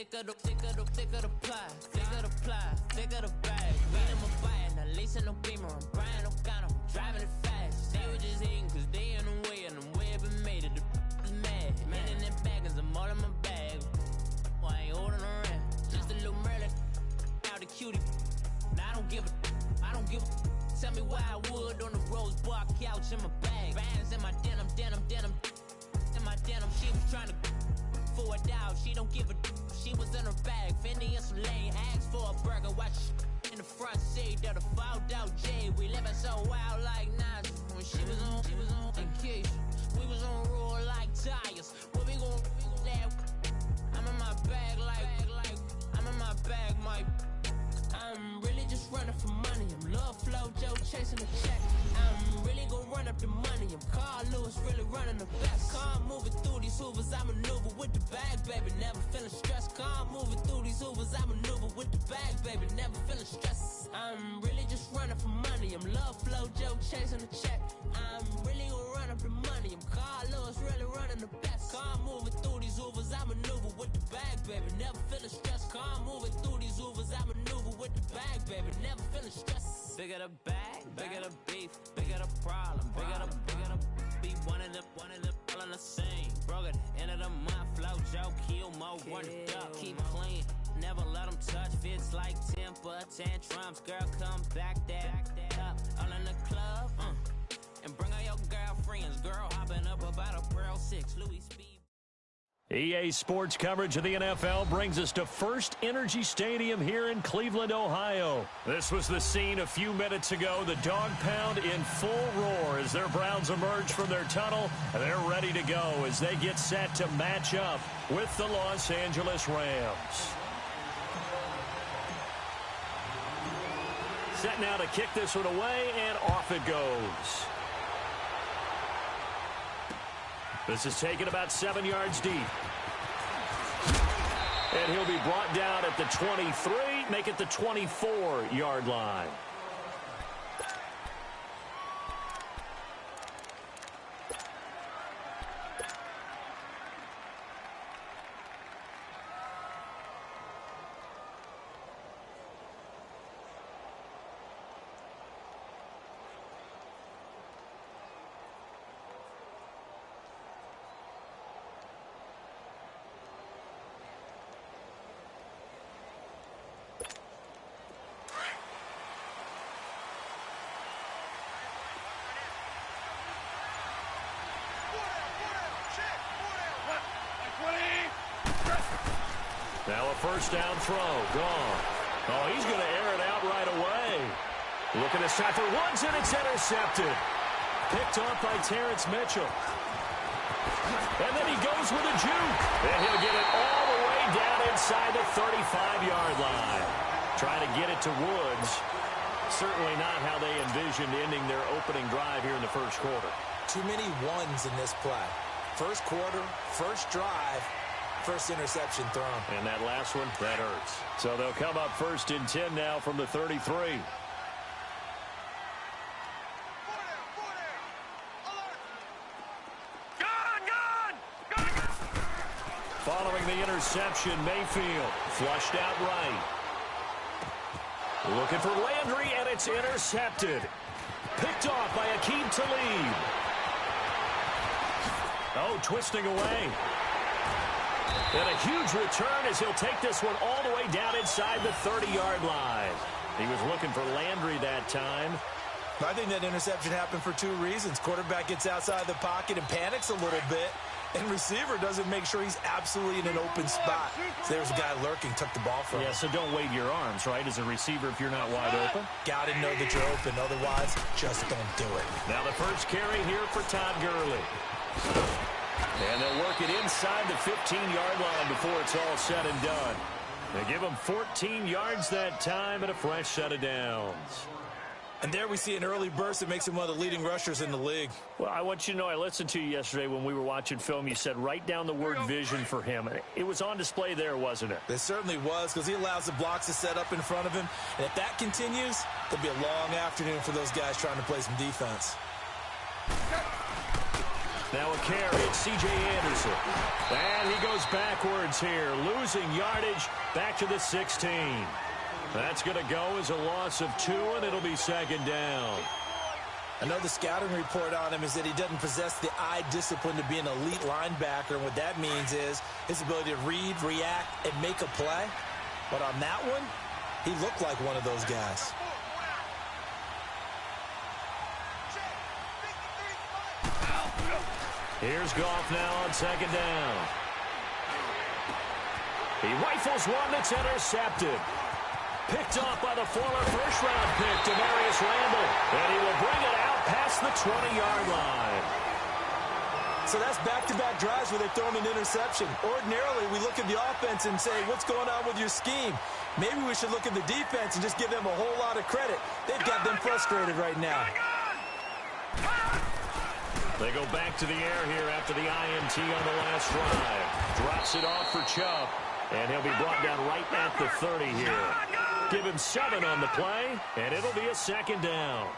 thicker the pie, thicker the bag. Me and my buying, now lacing no beamer, I'm Brian O'Connor, I'm driving it fast. They were just hating cause they in the way, and the way it been made it, the is mad. Man in them baggins, I'm all in my bag. I ain't holding around, just a little Merlin, out the cutie. Now I don't give a. Tell me why I would on the rose bar couch in my bag. Bands in my denim. In my denim, she was trying to for it out. She don't give a. She was in her bag. Fendi and some lane hags for a burger. Watch in the front seat of the fouled out J. We living so wild like Nas. When she was on vacation, we was on roll like tires. What we gon' that? I'm in my bag like I'm in my bag, Mike. I'm really just running for money. I'm Love Flow Joe chasing the check. I'm really gonna run up the money. I'm Carl Lewis, really running the best. Calm moving through these hoovers, I maneuver with the bag, baby. Never feeling stressed. Calm moving through these hoovers, I maneuver with the bag, baby. Never feeling stressed. I'm really just running for money. I'm Love Flow Joe chasing the check. I'm really gonna run up the money. I'm Carl Lewis, really running the best. Calm moving through these hoovers, I maneuver with the bag, baby. Never feeling stressed. Calm moving through these hoovers, I maneuver with the bag, baby. Never feeling stressed. Bigger the bag, bigger the beef, bigger the problem, bigger the be one in the all in the same. Broke at the end of the month, flow Joe, kill mo, run it up, keep clean. Never let them touch, fits like temper tantrums. Girl, come back that up, all in the club, and bring all your girlfriends. Girl, hopping up about a Pearl 6, Louis Speed. EA Sports coverage of the NFL brings us to First Energy Stadium here in Cleveland, Ohio. This was the scene a few minutes ago. The dog pound in full roar as their Browns emerge from their tunnel. They're ready to go as they get set to match up with the Los Angeles Rams. Set now to kick this one away, and off it goes. This is taken about 7 yards deep. And he'll be brought down at the 23, make it the 24-yard line. Now a first down throw, gone. Oh, he's going to air it out right away. Looking this time for Woods, and it's intercepted. Picked off by Terrence Mitchell. And then he goes with a juke. And he'll get it all the way down inside the 35-yard line. Trying to get it to Woods. Certainly not how they envisioned ending their opening drive here in the first quarter. Too many ones in this play. First quarter, first drive. First interception thrown. And that last one, that hurts. So they'll come up first and 10 now from the 33. Following the interception, Mayfield flushed out right. Looking for Landry, and it's intercepted. Picked off by Aqib Talib. Oh, twisting away. And a huge return as he'll take this one all the way down inside the 30-yard line. He was looking for Landry that time. I think that interception happened for two reasons. Quarterback gets outside the pocket and panics a little bit, and receiver doesn't make sure he's absolutely in an open spot. So there's a guy lurking, took the ball from him. Yeah, so don't wave your arms, right, as a receiver if you're not wide open. Got to know that you're open. Otherwise, just don't do it. Now the first carry here for Todd Gurley. And they'll work it inside the 15-yard line before it's all said and done. They give him 14 yards that time and a fresh set of downs. And there we see an early burst that makes him one of the leading rushers in the league. Well, I want you to know, I listened to you yesterday when we were watching film. You said write down the word vision for him. It was on display there, wasn't it? It certainly was, because he allows the blocks to set up in front of him. And if that continues, there'll be a long afternoon for those guys trying to play some defense. Now a carry. It's C.J. Anderson. And he goes backwards here, losing yardage back to the 16. That's going to go as a loss of 2, and it'll be second down. I know the scouting report on him is that he doesn't possess the eye discipline to be an elite linebacker, and what that means is his ability to read, react, and make a play. But on that one, he looked like one of those guys. Here's Goff now on second down. He rifles one that's intercepted. Picked off by the former first-round pick, Demarius Randall. And he will bring it out past the 20-yard line. So that's back-to-back drives where they throw an interception. Ordinarily, we look at the offense and say, what's going on with your scheme? Maybe we should look at the defense and just give them a whole lot of credit. They've got them frustrated right now. They go back to the air here after the INT on the last drive. Drops it off for Chubb. And he'll be brought down right at the 30 here. Give him 7 on the play, and it'll be a second down.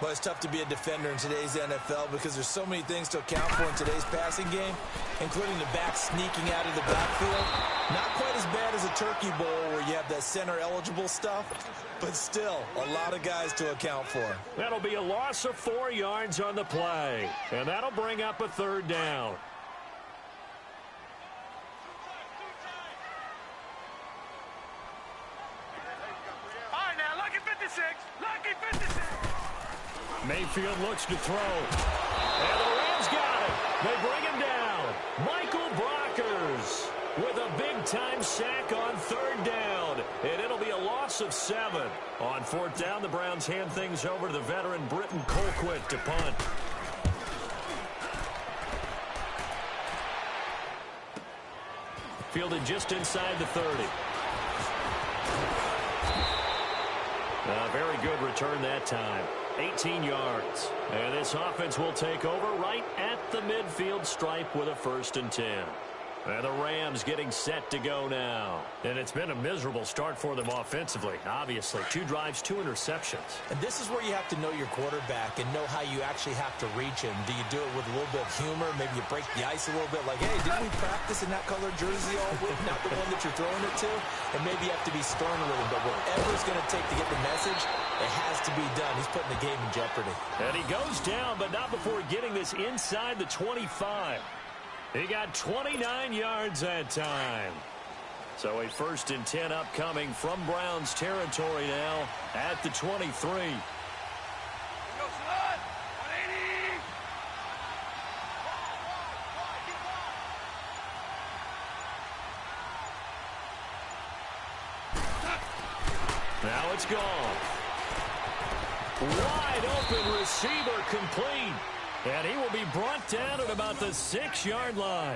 Well, it's tough to be a defender in today's NFL because there's so many things to account for in today's passing game, including the back sneaking out of the backfield. Not quite as bad as a turkey bowl where you have that center-eligible stuff, but still a lot of guys to account for. That'll be a loss of 4 yards on the play, and that'll bring up a third down. Mayfield looks to throw. And the Rams got it. They bring him down. Michael Brockers with a big-time sack on third down. And it'll be a loss of 7. On fourth down, the Browns hand things over to the veteran Britton Colquitt to punt. Fielded just inside the 30. A very good return that time. 18 yards. And this offense will take over right at the midfield stripe with a 1st and 10. And the Rams getting set to go now. And it's been a miserable start for them offensively, obviously. 2 drives, 2 interceptions. And this is where you have to know your quarterback and know how you actually have to reach him. Do you do it with a little bit of humor? Maybe you break the ice a little bit like, hey, didn't we practice in that colored jersey all week? Not the one that you're throwing it to. And maybe you have to be stern with him. But whatever it's going to take to get the message, it has to be done. He's putting the game in jeopardy. And he goes down, but not before getting this inside the 25. He got 29 yards that time. So a 1st and 10 upcoming from Browns territory now at the 23. Now it's gone. Wide open receiver complete. And he will be brought down at about the 6-yard line.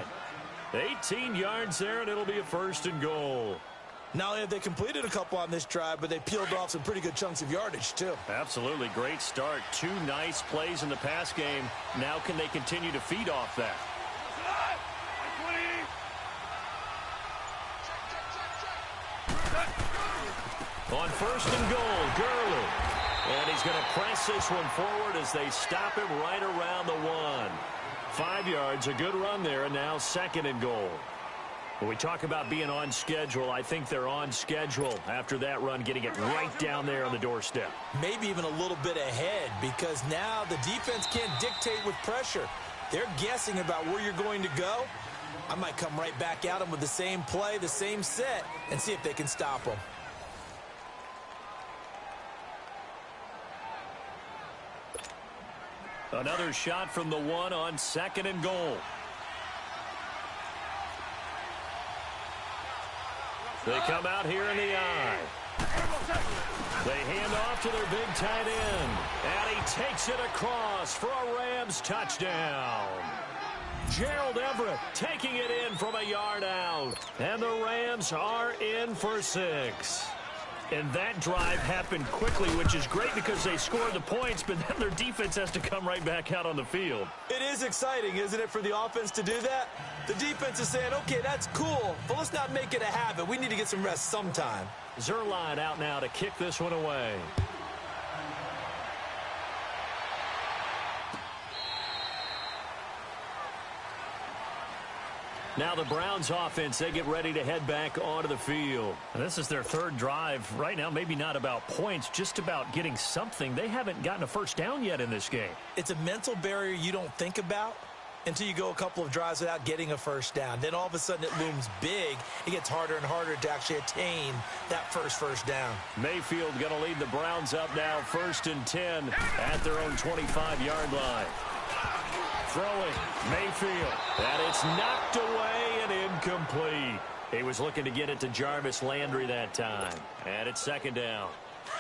18 yards there, and it'll be a 1st and goal. Not only have they completed a couple on this drive, but they peeled off some pretty good chunks of yardage, too. Absolutely. Great start. 2 nice plays in the pass game. Now can they continue to feed off that? On 1st and goal, Gurley. And he's going to press this one forward as they stop him right around the 1. 5 yards, a good run there, and now 2nd and goal. When we talk about being on schedule, I think they're on schedule after that run, getting it right down there on the doorstep. Maybe even a little bit ahead, because now the defense can't dictate with pressure. They're guessing about where you're going to go. I might come right back at them with the same play, the same set, and see if they can stop them. Another shot from the 1 on 2nd and goal. They come out here in the eye. They hand off to their big tight end. And he takes it across for a Rams touchdown. Gerald Everett taking it in from a yard out. And the Rams are in for 6. And that drive happened quickly, which is great because they scored the points, but then their defense has to come right back out on the field. It is exciting, isn't it, for the offense to do that? The defense is saying, okay, that's cool, but let's not make it a habit. We need to get some rest sometime. Zerline out now to kick this one away. Now the Browns offense, they get ready to head back onto the field. And this is their third drive. Right now, maybe not about points, just about getting something. They haven't gotten a first down yet in this game. It's a mental barrier you don't think about until you go a couple of drives without getting a first down. Then all of a sudden it looms big. It gets harder and harder to actually attain that first down. Mayfield going to lead the Browns up now, 1st and 10 at their own 25-yard line. Throwing, Mayfield, and it's knocked away and incomplete. He was looking to get it to Jarvis Landry that time, and it's 2nd down.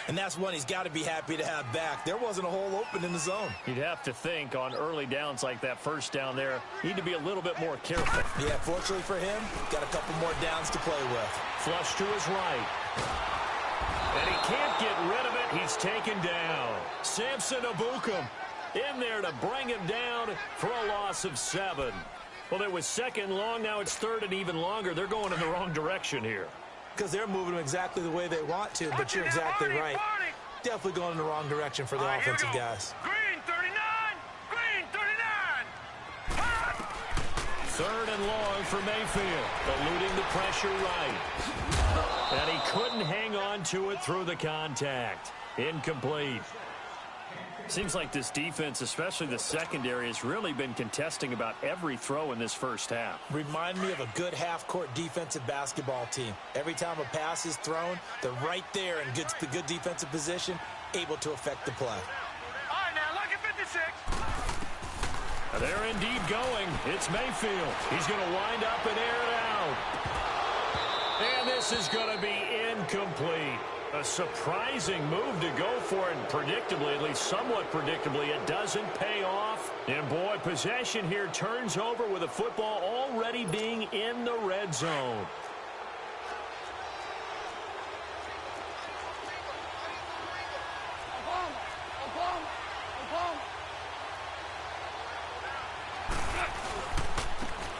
And that's one he's got to be happy to have back. There wasn't a hole open in the zone. You'd have to think on early downs like that first down there, need to be a little bit more careful. Yeah, fortunately for him, got a couple more downs to play with. Flush to his right. And he can't get rid of it. He's taken down. Samson Abukum in there to bring him down for a loss of 7. Well, it was 2nd long. Now it's 3rd and even longer. They're going in the wrong direction here. Because they're moving them exactly the way they want to, but you're exactly right. Definitely going in the wrong direction for the offensive guys. Green 39! Green 39! 3rd and long for Mayfield, eluding the pressure right. And he couldn't hang on to it through the contact. Incomplete. Seems like this defense, especially the secondary, has really been contesting about every throw in this first half. Remind me of a good half-court defensive basketball team. Every time a pass is thrown, they're right there in good defensive position, able to affect the play. All right, now, look at 56. They're indeed going. It's Mayfield. He's going to wind up and air it out. And this is going to be incomplete. A surprising move to go for it, and predictably, at least somewhat predictably, it doesn't pay off. And boy, possession here turns over with the football already being in the red zone.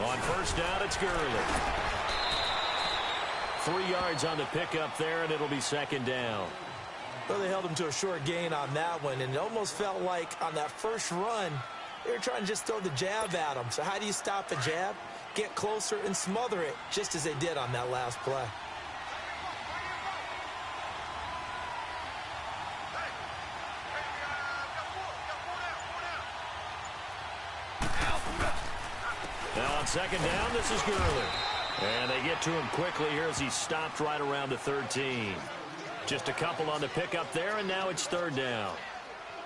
On 1st down, it's Gurley. 3 yards on the pickup there, and it'll be 2nd down. Well, they held him to a short gain on that one, and it almost felt like on that first run, they were trying to just throw the jab at him. So how do you stop a jab? Get closer and smother it, just as they did on that last play. Now on 2nd down, this is Gurley. And they get to him quickly here as he stopped right around the 13. Just a couple on the pickup there, and now it's 3rd down.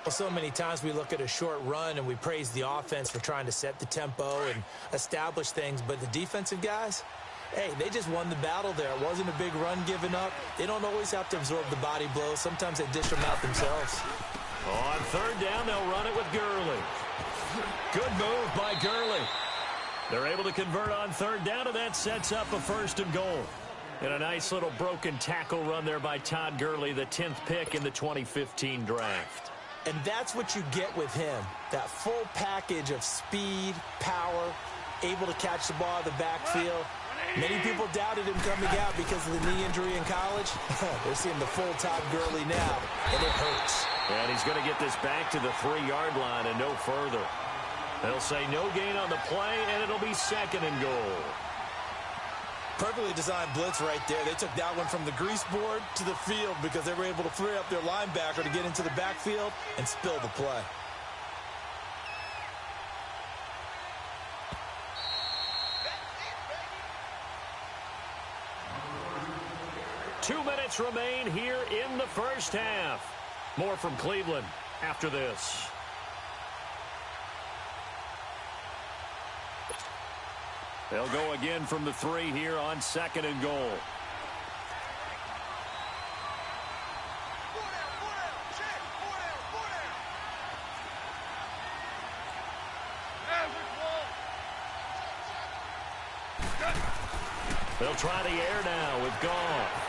Well, so many times we look at a short run and we praise the offense for trying to set the tempo and establish things, but the defensive guys, hey, they just won the battle there. It wasn't a big run given up. They don't always have to absorb the body blows. Sometimes they dish them out themselves. On 3rd down, they'll run it with Gurley. Good move by Gurley. They're able to convert on 3rd down, and that sets up a 1st and goal. And a nice little broken tackle run there by Todd Gurley, the 10th pick in the 2015 draft. And that's what you get with him, that full package of speed, power, able to catch the ball in the backfield. Many people doubted him coming out because of the knee injury in college. They're seeing the full Todd Gurley now, and it hurts. And he's going to get this back to the 3-yard line and no further. They'll say no gain on the play, and it'll be 2nd and goal. Perfectly designed blitz right there. They took that one from the grease board to the field because they were able to free up their linebacker to get into the backfield and spill the play. Two minutes remain here in the first half. More from Cleveland after this. They'll go again from the 3 here on 2nd and goal. They'll try the air now with Goff.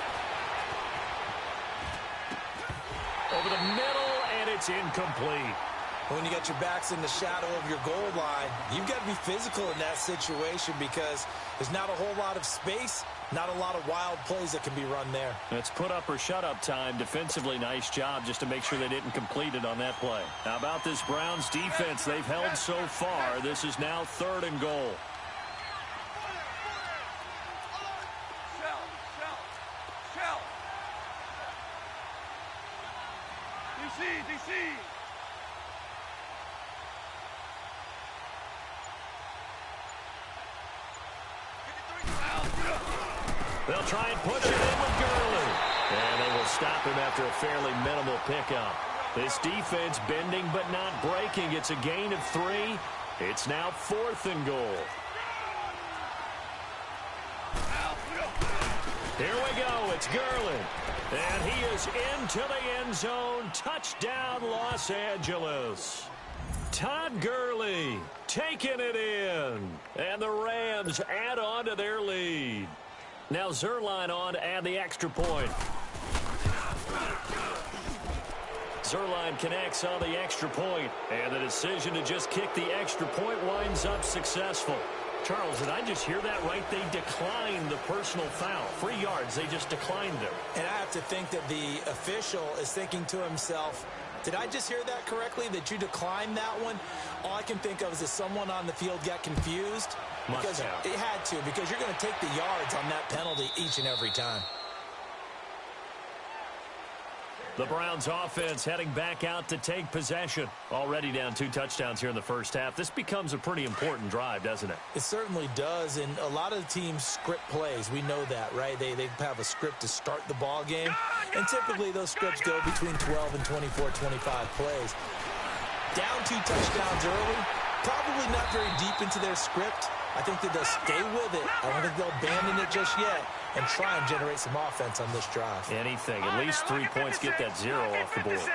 Over the middle, and it's incomplete. When you got your backs in the shadow of your goal line, you've got to be physical in that situation because there's not a whole lot of space, not a lot of wild plays that can be run there. It's put up or shut up time. Defensively, nice job just to make sure they didn't complete it on that play. How about this Browns defense? They've held so far. This is now 3rd and goal. They'll try and push it in with Gurley. And they will stop him after a fairly minimal pickup. This defense bending but not breaking. It's a gain of 3. It's now 4th and goal. Here we go. It's Gurley. And he is into the end zone. Touchdown, Los Angeles. Todd Gurley taking it in. And the Rams add on to their lead. Now Zerline on to add the extra point. Zerline connects on the extra point. And the decision to just kick the extra point winds up successful. Charles, did I just hear that right? They declined the personal foul. 3 yards, they just declined them. And I have to think that the official is thinking to himself, did I just hear that correctly, that you declined that one? All I can think of is that someone on the field got confused. Because it had to, because you're going to take the yards on that penalty each and every time. The Browns offense heading back out to take possession. Already down 2 touchdowns here in the first half. This becomes a pretty important drive, doesn't it? It certainly does, and a lot of the teams script plays. We know that, right? They have a script to start the ball game, and typically those scripts go between 12 and 24, 25 plays. Down 2 touchdowns early, probably not very deep into their script. I think that they'll stay with it. I don't think they'll abandon it just yet and try and generate some offense on this drive. Anything. At least 3 points, get that 0 off the board.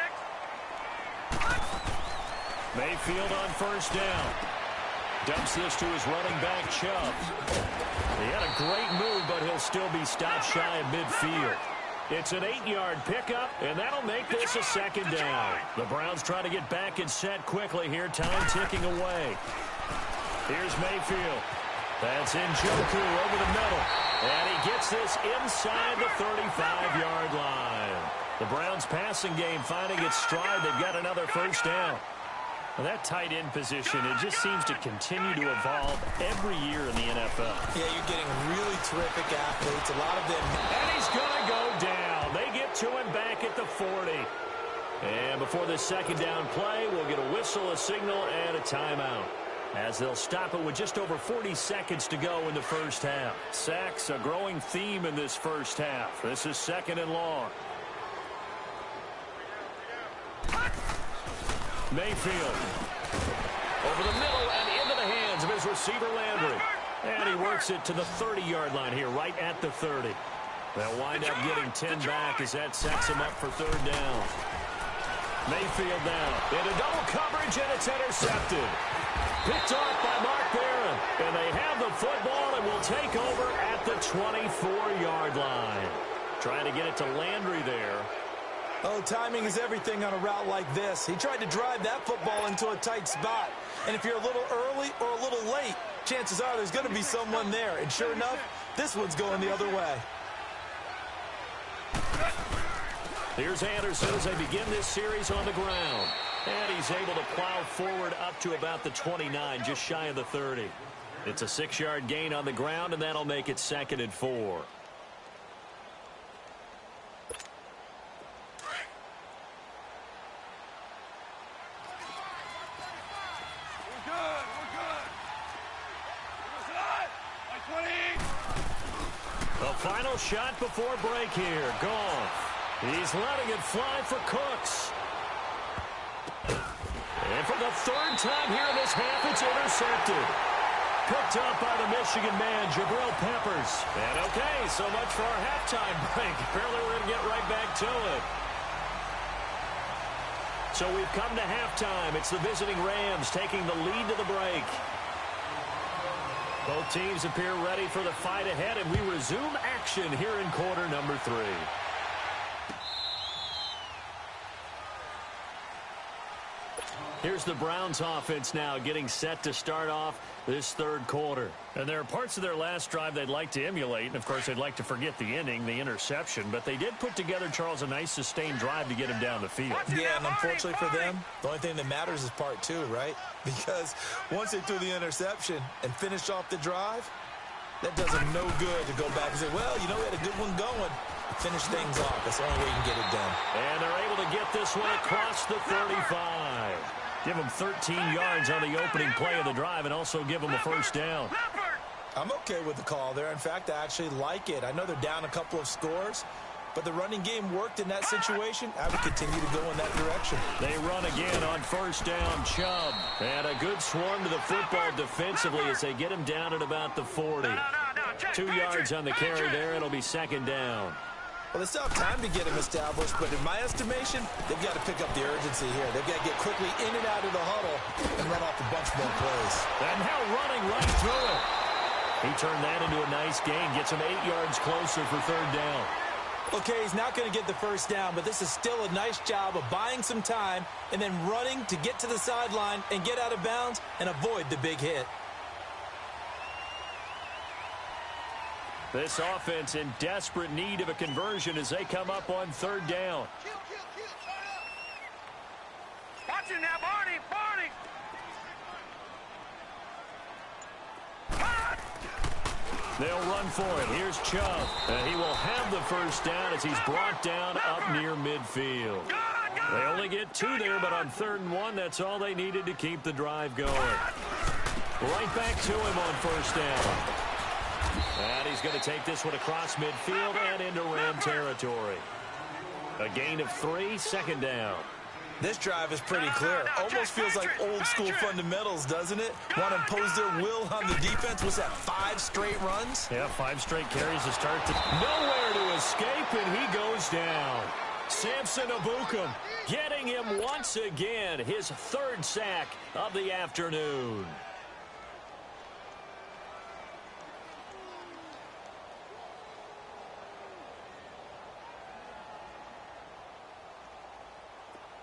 Mayfield on first down. Dumps this to his running back, Chubb. He had a great move, but he'll still be stopped shy of midfield. It's an 8-yard pickup, and that'll make this a 2nd down. The Browns try to get back and set quickly here. Time ticking away. Here's Mayfield. That's Njoku over the middle. And he gets this inside the 35-yard line. The Browns passing game finding its stride. They've got another first down. Well, that tight end position, it just seems to continue to evolve every year in the NFL. Yeah, you're getting really terrific athletes. A lot of them. And he's going to go down. They get to him back at the 40. And before this 2nd down play, we'll get a whistle, a signal, and a timeout, as they'll stop it with just over 40 seconds to go in the first half. Sacks, a growing theme in this first half. This is 2nd and long. Mayfield over the middle and into the hands of his receiver Landry. And he works it to the 30-yard line here, right at the 30. They'll wind up getting 10 back as that sets him up for 3rd down. Mayfield now into double coverage, and it's intercepted. Picked off by Mark Barron. And they have the football and will take over at the 24-yard line. Trying to get it to Landry there. Oh, timing is everything on a route like this. He tried to drive that football into a tight spot. And if you're a little early or a little late, chances are there's going to be someone there. And sure enough, this one's going the other way. Here's Anderson as they begin this series on the ground. And he's able to plow forward up to about the 29, just shy of the 30. It's a 6-yard gain on the ground, and that'll make it 2nd and 4. The final shot before break here. Gone. He's letting it fly for Cooks. And for the 3rd time here in this half, it's intercepted. Picked up by the Michigan man, Jabril Peppers. And okay, so much for our halftime break. Apparently we're going to get right back to it. So we've come to halftime. It's the visiting Rams taking the lead to the break. Both teams appear ready for the fight ahead, and we resume action here in quarter number 3. Here's the Browns offense now getting set to start off this 3rd quarter. And there are parts of their last drive they'd like to emulate. And, of course, they'd like to forget the inning, the interception. But they did put together, Charles, a nice sustained drive to get him down the field. Yeah, and unfortunately for them, the only thing that matters is part 2, right? Because once they threw the interception and finished off the drive, that does them no good to go back and say, well, you know, we had a good one going. finish things off. That's the only way you can get it done. And they're able to get this one across the 35. Give them 13 yards on the opening play of the drive and also give them a first down. I'm okay with the call there. In fact, I actually like it. I know they're down a couple of scores, but the running game worked in that situation. I would continue to go in that direction. They run again on first down. Chubb. And a good swarm to the football defensively as they get him down at about the 40. 2 yards on the carry there. It'll be second down. Well, they still have time to get him established, but in my estimation, they've got to pick up the urgency here. They've got to get quickly in and out of the huddle and run off a bunch more plays. And now running right through it. He turned that into a nice gain. Gets him 8 yards closer for third down. Okay, he's not going to get the first down, but this is still a nice job of buying some time and then running to get to the sideline and get out of bounds and avoid the big hit. This offense in desperate need of a conversion as they come up on third down. Watch it now, Barney! Barney! They'll run for it. Here's Chubb. And he will have the first down as he's brought down up near midfield. They only get 2 there, but on 3rd and 1, that's all they needed to keep the drive going. Right back to him on first down. And he's going to take this one across midfield and into Ram territory. A gain of 3, second down. This drive is pretty clear. Almost feels like old school fundamentals, doesn't it? Want to impose their will on the defense. What's that, 5 straight runs? Yeah, 5 straight carries to start. Nowhere to escape, and he goes down. Samson Abukum getting him once again. His 3rd sack of the afternoon.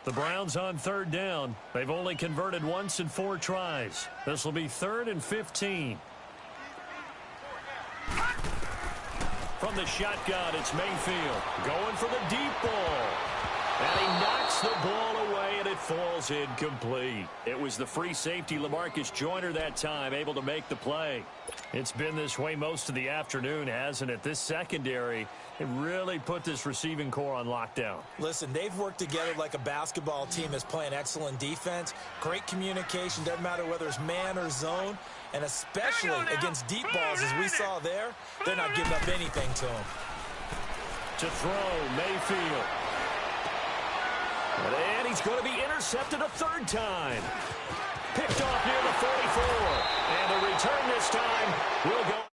The Browns on 3rd down. They've only converted once in 4 tries. This will be 3rd and 15. From the shotgun, it's Mayfield going for the deep ball. And he knocks the ball away, and it falls incomplete. It was the free safety, LaMarcus Joyner, that time, able to make the play. It's been this way most of the afternoon, hasn't it? This secondary, it really put this receiving core on lockdown. Listen, they've worked together like a basketball team that's playing excellent defense. Great communication, doesn't matter whether it's man or zone. And especially against deep balls, as we saw there, they're not giving up anything to them. To throw, Mayfield. And he's going to be intercepted a 3rd time. Picked off near the 44. And the return this time will go.